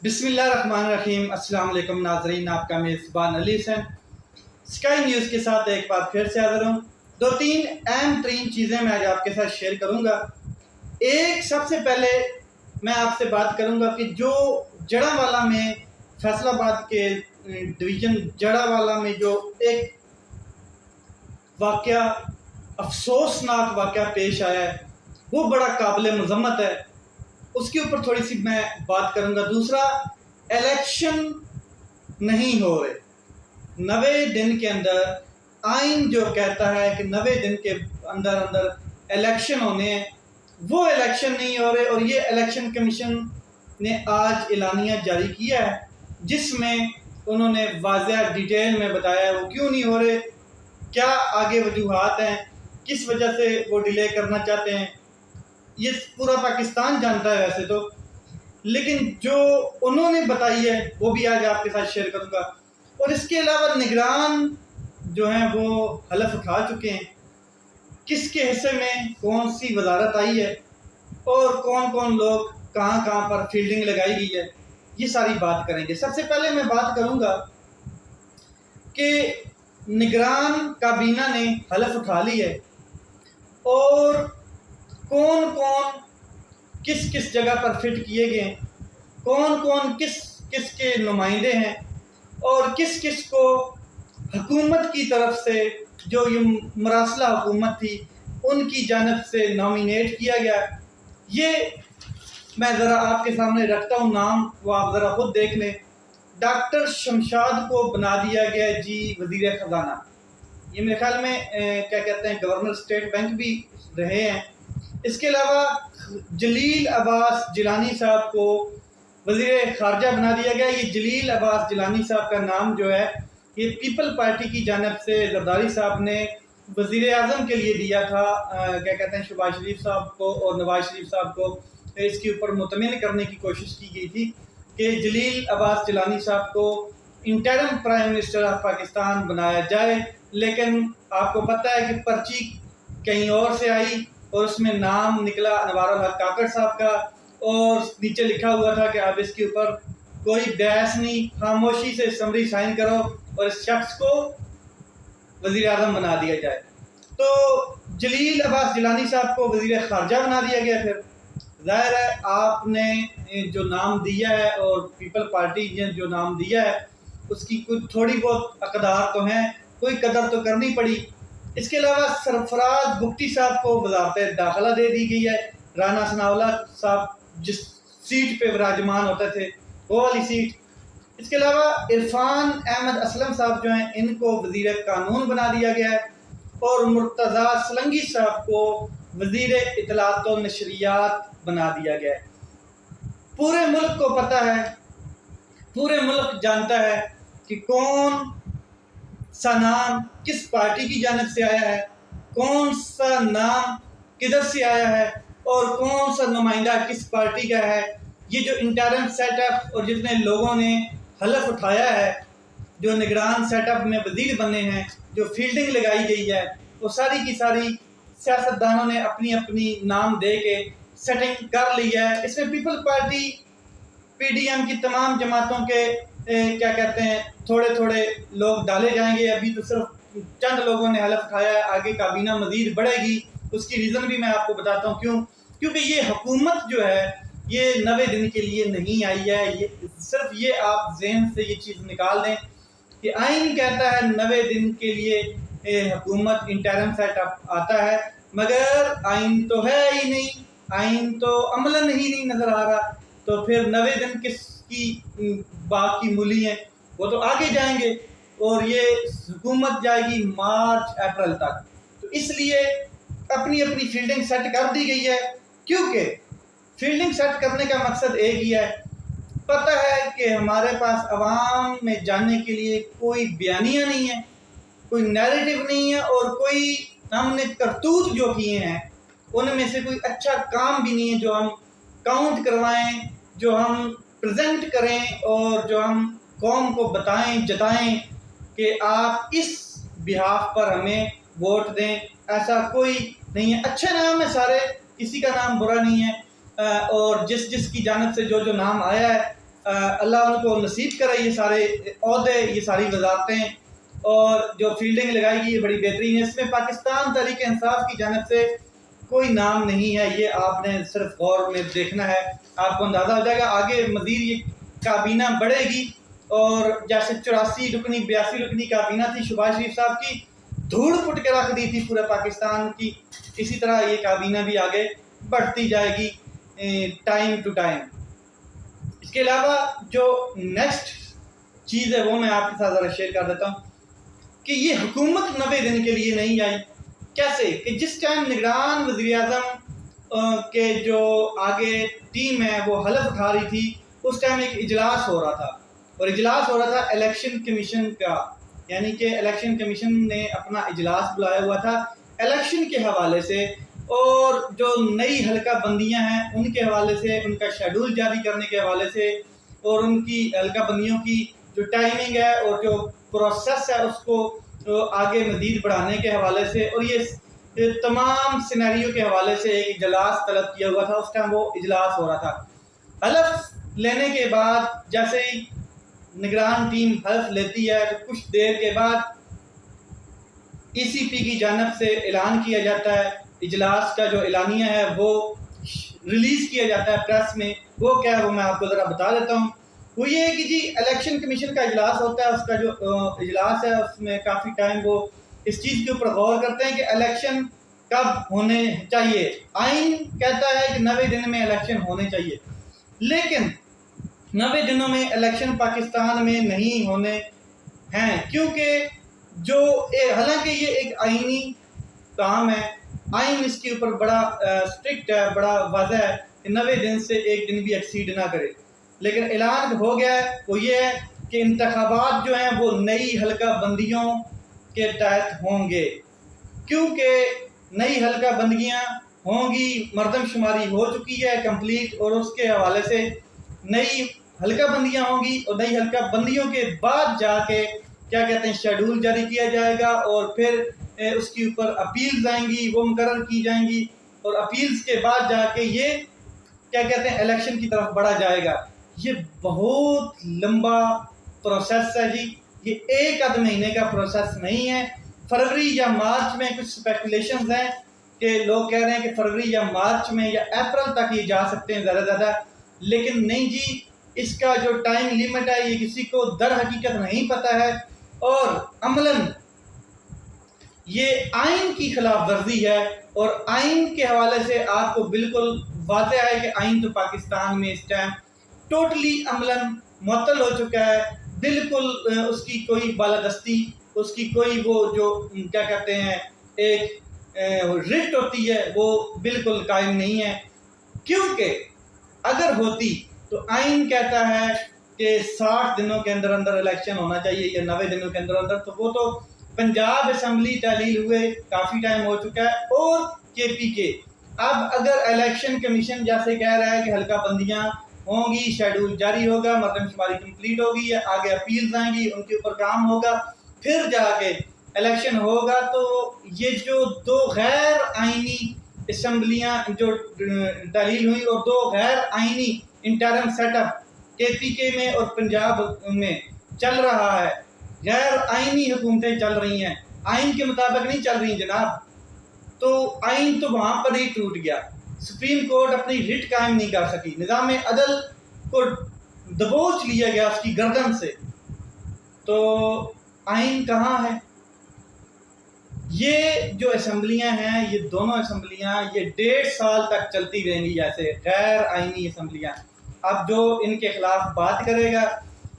बिस्मिल्लाहिर्रहमानिर्रहीम। अस्सलाम वालेकुम नाज़रीन, आपका मेज़बान अली हुसैन स्काई न्यूज़ के साथ एक बार फिर से हाज़िर हूँ। दो तीन अहम तरीन चीज़ें मैं आज आपके साथ शेयर करूँगा। एक, सबसे पहले मैं आपसे बात करूँगा कि जो जड़ावाला में फैसलाबाद के डिवीज़न जड़ावाला में जो एक वाक़या, अफसोसनाक वाक़या पेश आया है, वो बड़ा काबिल मज़म्मत है। उसके ऊपर थोड़ी सी मैं बात करूंगा। दूसरा, इलेक्शन नहीं हो रहे 90 दिन के अंदर। आइन जो कहता है कि 90 दिन के अंदर अंदर इलेक्शन होने हैं, वो इलेक्शन नहीं हो रहे। और ये इलेक्शन कमीशन ने आज एलानिया जारी किया है, जिसमें उन्होंने वाज़ेह डिटेल में बताया वो क्यों नहीं हो रहे, क्या आगे वजूहात हैं, किस वजह से वो डिले करना चाहते हैं। ये पूरा पाकिस्तान जानता है वैसे तो, लेकिन जो उन्होंने बताई है वो भी आज आपके साथ शेयर करूंगा। और इसके अलावा निगरान जो हैं वो हलफ उठा चुके हैं, किसके हिस्से में कौन सी वजारत आई है और कौन कौन लोग कहां कहां पर फील्डिंग लगाई गई है, ये सारी बात करेंगे। सबसे पहले मैं बात करूंगा कि निगरान काबीना ने हलफ उठा ली है और कौन कौन किस किस जगह पर फिट किए गए, कौन कौन किस किस के नुमाइंदे हैं और किस किस को हुकूमत की तरफ से, जो ये मरासला हुकूमत थी, उनकी जानब से नॉमिनेट किया गया। ये मैं ज़रा आपके सामने रखता हूँ नाम, वो आप ज़रा खुद देख लें। डॉक्टर शमशाद को बना दिया गया जी वज़ीर ख़जाना। ये मेरे ख्याल में क्या कहते हैं, गवर्नर स्टेट बैंक भी रहे हैं। इसके अलावा जलील अब्बास जिलानी साहब को वज़ीर ख़ारजा बना दिया गया। ये जलील अब्बास जिलानी साहब का नाम जो है, ये पीपल पार्टी की जानब से जरदारी साहब ने वज़ीर आज़म के लिए दिया था। क्या कहते हैं, शहबाज शरीफ साहब को और नवाज शरीफ साहब को इसके ऊपर मुतमिन करने की कोशिश की गई थी कि जलील अब्बास जिलानी साहब को interim prime minister of Pakistan बनाया जाए। लेकिन आपको पता है कि पर्ची कहीं और से आई और उसमें नाम निकला अनवारुल हक काकड़ साहब का, और नीचे लिखा हुआ था कि अब इसके ऊपर कोई बहस नहीं, खामोशी से समरी साइन करो और इस शख्स को वज़ीर आज़म बना दिया जाए। तो जलील अब्बास जिलानी साहब को वज़ीर ख़ारजा बना दिया गया। फिर ज़ाहिर है आपने जो नाम दिया है और पीपल पार्टी ने जो नाम दिया है उसकी कुछ थोड़ी बहुत अकदार तो हैं, कोई कदर तो करनी पड़ी। इसके अलावा सरफराज बुगटी साहब को वज़ारत दाखिला दे दी गई है। राना सनाउल्लाह साहब जिस सीट पे विराजमान होते थे, वो वाली सीट। इसके अलावा इरफान अहमद असलम साहब जो हैं, इनको वज़ीर कानून बना दिया गया है। और मुर्तज़ा सलंगी साहब को वज़ीर इत्तलात व नशरियात बना दिया गया है। पूरे मुल्क को पता है, पूरे मुल्क जानता है कि कौन सा नाम किस पार्टी की जानब से आया है, कौन सा नाम किधर से आया है और कौन सा नुमाइंदा किस पार्टी का है। ये जो इंटरिम सेटअप और जितने लोगों ने हलफ उठाया है, जो निगरान सेटअप में वजीर बने हैं, जो फील्डिंग लगाई गई है, वो सारी की सारी सियासतदानों ने अपनी अपनी नाम दे के सेटिंग कर ली है। इसमें पीपल पार्टी पीडीएम की तमाम जमातों के क्या कहते हैं, थोड़े थोड़े लोग डाले जाएंगे। अभी तो सिर्फ चंद लोगों ने हलफ उठाया है, आगे काबीना मजीद बढ़ेगी। उसकी रीज़न भी मैं आपको बताता हूँ क्यों। क्योंकि ये हुकूमत जो है ये 90 दिन के लिए नहीं आई है। ये सिर्फ ये आप जहन से ये चीज़ निकाल दें कि आइन कहता है 90 दिन के लिए हुकूमत इंटरिम सेटअप आता है, मगर आइन तो है ही नहीं, आइन तो अमलन ही नहीं नज़र आ रहा। तो फिर 90 दिन किसकी बाकी मूली हैं, वो तो आगे जाएंगे और ये हुकूमत जाएगी मार्च अप्रैल तक। तो इसलिए अपनी अपनी फील्डिंग सेट कर दी गई है। क्योंकि फील्डिंग सेट करने का मकसद एक ही है, पता है कि हमारे पास अवाम में जानने के लिए कोई बयानिया नहीं है, कोई नैरेटिव नहीं है और कोई हमने करतूत जो किए हैं उनमें से कोई अच्छा काम भी नहीं है जो हम काउंट करवाएं, जो हम प्रेजेंट करें और जो हम कौम को बताएं, जताएं कि आप इस बिहाफ पर हमें वोट दें। ऐसा कोई नहीं है। अच्छे नाम है सारे, किसी का नाम बुरा नहीं है। और जिस जिस की जानब से जो जो नाम आया है अल्लाह उनको नसीब करे ये सारे ओहदे, ये सारी वजारतें, और जो फील्डिंग लगाएगी ये बड़ी बेहतरीन है। इसमें पाकिस्तान तहरीक इंसाफ की जानिब से कोई नाम नहीं है, ये आपने सिर्फ गौर में देखना है, आपको अंदाज़ा हो जाएगा। आगे मज़ीद ये काबीना बढ़ेगी, और जैसे 84 रुकनी 82 रुकनी काबीना थी शहबाज शरीफ साहब की, धूड़ पुट के रख दी थी पूरे पाकिस्तान की, इसी तरह ये काबीना भी आगे बढ़ती जाएगी टाइम टू टाइम। इसके अलावा जो नेक्स्ट चीज़ है वो मैं आपके साथ ज़रा शेयर कर देता हूँ कि ये हुकूमत 90 दिन के लिए नहीं आई। कैसे कि जिस टाइम निगरान वज़ीर-ए-आज़म के जो आगे टीम है वो हलफ उठा रही थी, उस टाइम एक इजलास हो रहा था, और इजलास हो रहा था इलेक्शन कमीशन का, यानी कि इलेक्शन कमीशन ने अपना इजलास बुलाया हुआ था इलेक्शन के हवाले से, और जो नई हल्का बंदियाँ हैं उनके हवाले से, उनका शेड्यूल जारी करने के हवाले से, और उनकी हल्का बंदियों की जो टाइमिंग है और जो प्रोसेस है उसको आगे मज़ीद बढ़ाने के हवाले से, और ये तमाम सिनेरियो के हवाले से एक इजलास तलब किया हुआ था। उस टाइम वो इजलास हो रहा था। हलफ लेने के बाद जैसे ही निगरान टीम हलफ लेती है तो कुछ देर के बाद ECP की जानिब से ऐलान किया जाता है, इजलास का जो एलानिया है वो रिलीज़ किया जाता है प्रेस में। वो क्या है वो मैं आपको ज़रा बता देता हूँ। वो ये है कि जी इलेक्शन कमीशन का इजलास होता है, उसका जो इजलास है उसमें काफ़ी टाइम वो इस चीज़ के ऊपर गौर करते हैं कि इलेक्शन कब होने चाहिए। आइन कहता है कि 90 दिन में इलेक्शन होने चाहिए, लेकिन 90 दिनों में इलेक्शन पाकिस्तान में नहीं होने हैं, क्योंकि जो हालांकि ये एक आइनी काम है, आइन इसके ऊपर बड़ा स्ट्रिक्ट है, बड़ा वाज़ह है कि 90 दिन से एक दिन भी एक्सीड ना करे, लेकिन ऐलान हो गया है वो ये है कि इंतखाबात जो हैं वो नई हल्का बंदियों के तहत होंगे, क्योंकि नई हल्का बंदियाँ होंगी, मरदमशुमारी हो चुकी है कंप्लीट, और उसके हवाले से नई हल्का बंदियाँ होंगी, और नई हल्का बंदियों के बाद जाके क्या कहते हैं शेड्यूल जारी किया जाएगा, और फिर उसके ऊपर अपील्स आएंगी, वो मुकर्रर की जाएंगी, और अपील्स के बाद जाके ये क्या कहते हैं इलेक्शन की तरफ बढ़ा जाएगा। ये बहुत लंबा प्रोसेस है जी, ये एक आध महीने का प्रोसेस नहीं है। फरवरी या मार्च में कुछ स्पेकुलेशंस हैं कि लोग कह रहे हैं कि फरवरी या मार्च में या अप्रैल तक ये जा सकते हैं ज़्यादा, लेकिन नहीं जी, इसका जो टाइम लिमिट है ये किसी को दर हकीकत नहीं पता है, और अमलन ये आइन की खिलाफ वर्जी है, और आइन के हवाले से आपको बिल्कुल वाज़ेह है कि आइन तो पाकिस्तान में इस टाइम टोटली अमलन मुअत्तल हो चुका है, बिल्कुल उसकी कोई बालादस्ती, उसकी कोई वो जो क्या कहते हैं एक रिट होती है वो बिल्कुल कायम नहीं है। क्योंकि अगर होती तो आइन कहता है कि 60 दिनों के अंदर अंदर इलेक्शन होना चाहिए या 90 दिनों के अंदर अंदर, तो वो तो पंजाब असम्बली तहलील हुए काफ़ी टाइम हो चुका है, और KPK अब अगर इलेक्शन कमीशन जैसे कह रहा है कि हल्का बंदियाँ होंगी, शेड्यूल जारी होगा, मरदमशुमारी कंप्लीट होगी, या आगे अपील्स आएंगी, उनके ऊपर काम होगा, फिर जाके इलेक्शन होगा, तो ये जो दो गैर आइनी असम्बलियाँ जो तहलील हुई और दो गैर आइनी इंटरम सेटअप KPK में और पंजाब में चल रहा है, गैर आइनी हुकूमतें चल रही हैं, आइन के मुताबिक नहीं चल रही जनाब, तो आइन तो वहाँ पर ही टूट गया। सुप्रीम कोर्ट अपनी रिट कायम नहीं कर सकी, निज़ाम अदल को दबोच लिया गया उसकी गर्दन से, तो आइन कहाँ है? ये जो असम्बलियाँ हैं, ये दोनों असम्बलियाँ ये 1.5 साल तक चलती रहेंगी ऐसे गैर आइनी असम्बलियाँ। अब जो इनके खिलाफ बात करेगा,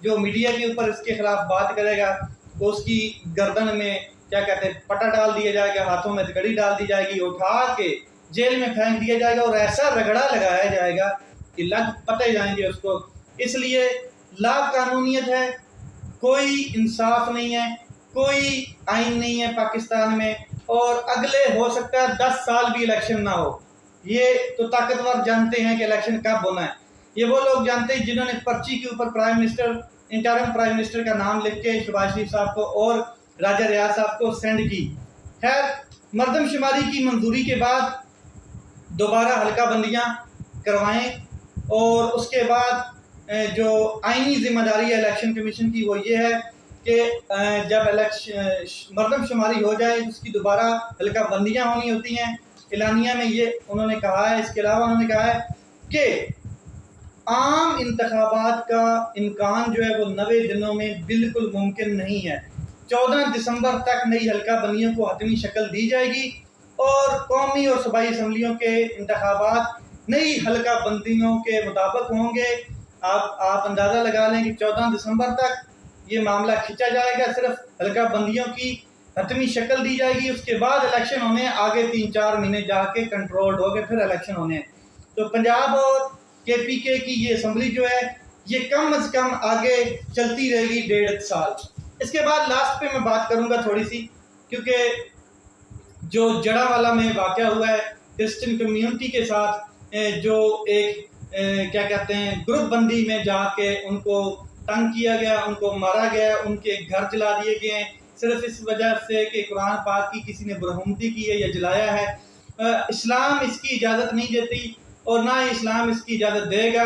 जो मीडिया के ऊपर इसके खिलाफ बात करेगा, तो उसकी गर्दन में क्या कहते हैं पटा डाल दिया जाएगा, हाथों में हथकड़ी डाल दी जाएगी, उठा के जेल में फेंक दिया जाएगा, और ऐसा रगड़ा लगाया जाएगा कि लग पते जाएंगे उसको। इसलिए ला कानूनियत है, कोई इंसाफ नहीं है, कोई आइन नहीं है पाकिस्तान में, और अगले हो सकता है 10 साल भी इलेक्शन ना हो। ये तो ताकतवर जानते हैं कि इलेक्शन कब होना है, ये वो लोग जानते हैं जिन्होंने पर्ची के ऊपर prime minister, interim prime minister का नाम लिख के शहबाज शरीफ साहब को और राजा रियाज साहब को सेंड की। खैर, मरदमशुमारी की मंजूरी के बाद दोबारा हल्का बंदियाँ करवाएं, और उसके बाद जो आईनी जिम्मेदारी है इलेक्शन कमीशन की वो ये है कि जब मरदमशुमारी हो जाए उसकी दोबारा हल्का बंदियाँ होनी होती हैं। एलानिया में ये उन्होंने कहा है। इसके अलावा उन्होंने कहा है कि आम इंतखाबात का इम्कान जो है वो 90 दिनों में बिल्कुल मुमकिन नहीं है। 14 दिसंबर तक नई हल्का बंदियों को हतमी शक्ल दी जाएगी और कौमी और सूबाई असम्बलियों के इंतखाबात नई हल्का बंदियों के मुताबिक होंगे। आप अंदाज़ा लगा लें कि 14 दिसंबर तक ये मामला खींचा जाएगा, सिर्फ हल्का बंदियों की हतमी शक्ल दी जाएगी। उसके बाद इलेक्शन होने हैं, आगे 3-4 महीने जाके कंट्रोल्ड हो गए, फिर इलेक्शन होने हैं। तो पंजाब और KPK की ये असम्बली जो है ये कम अज़ कम आगे चलती रहेगी 1.5 साल। इसके बाद लास्ट पे मैं बात करूँगा थोड़ी सी, क्योंकि जो जड़ावाला में वाक़या हुआ है क्रिश्चियन कम्युनिटी के साथ, जो एक क्या कहते हैं ग्रुप बंदी में जाके उनको तंग किया गया, उनको मारा गया, उनके घर जला दिए गए हैं सिर्फ इस वजह से कि कुरान पाक की किसी ने बरहमती की है या जलाया है। इस्लाम इसकी इजाज़त नहीं देती और ना ही इस्लाम इसकी इजाज़त देगा,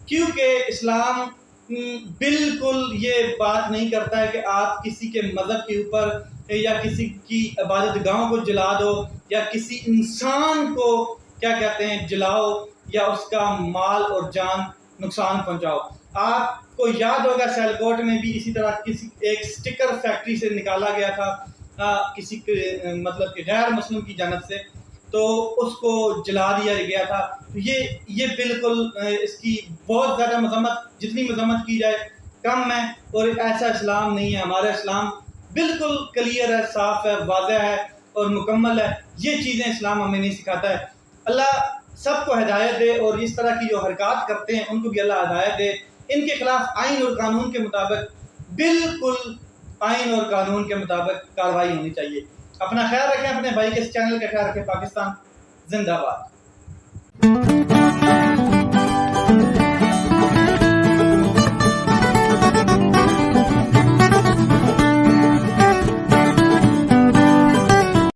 क्योंकि इस्लाम बिल्कुल ये बात नहीं करता है कि आप किसी के मज़हब के ऊपर या किसी की इबादत गाहों को जला दो या किसी इंसान को क्या कहते हैं जलाओ या उसका माल और जान नुकसान पहुंचाओ। आपको याद होगा सियालकोट में भी इसी तरह किसी एक स्टिकर फैक्ट्री से निकाला गया था किसी मतलब कि गैर मुस्लिम की जानब से, तो उसको जला दिया गया था। तो ये बिल्कुल इसकी बहुत ज़्यादा मज़म्मत, जितनी मज़म्मत की जाए कम है, और ऐसा इस्लाम नहीं है। हमारा इस्लाम बिल्कुल क्लियर है, साफ़ है, वाज़ेह है और मुकम्मल है। ये चीज़ें इस्लाम हमें नहीं सिखाता है। अल्लाह सबको हिदायत दे और इस तरह की जो हरकत करते हैं उनको भी अल्लाह हिदायत दे। इनके खिलाफ आइन और कानून के मुताबिक बिल्कुल आइन और कानून के मुताबिक कार्रवाई होनी चाहिए। अपना ख्याल रखें, अपने भाई के इस चैनल का ख्याल रखें। पाकिस्तान जिंदाबाद।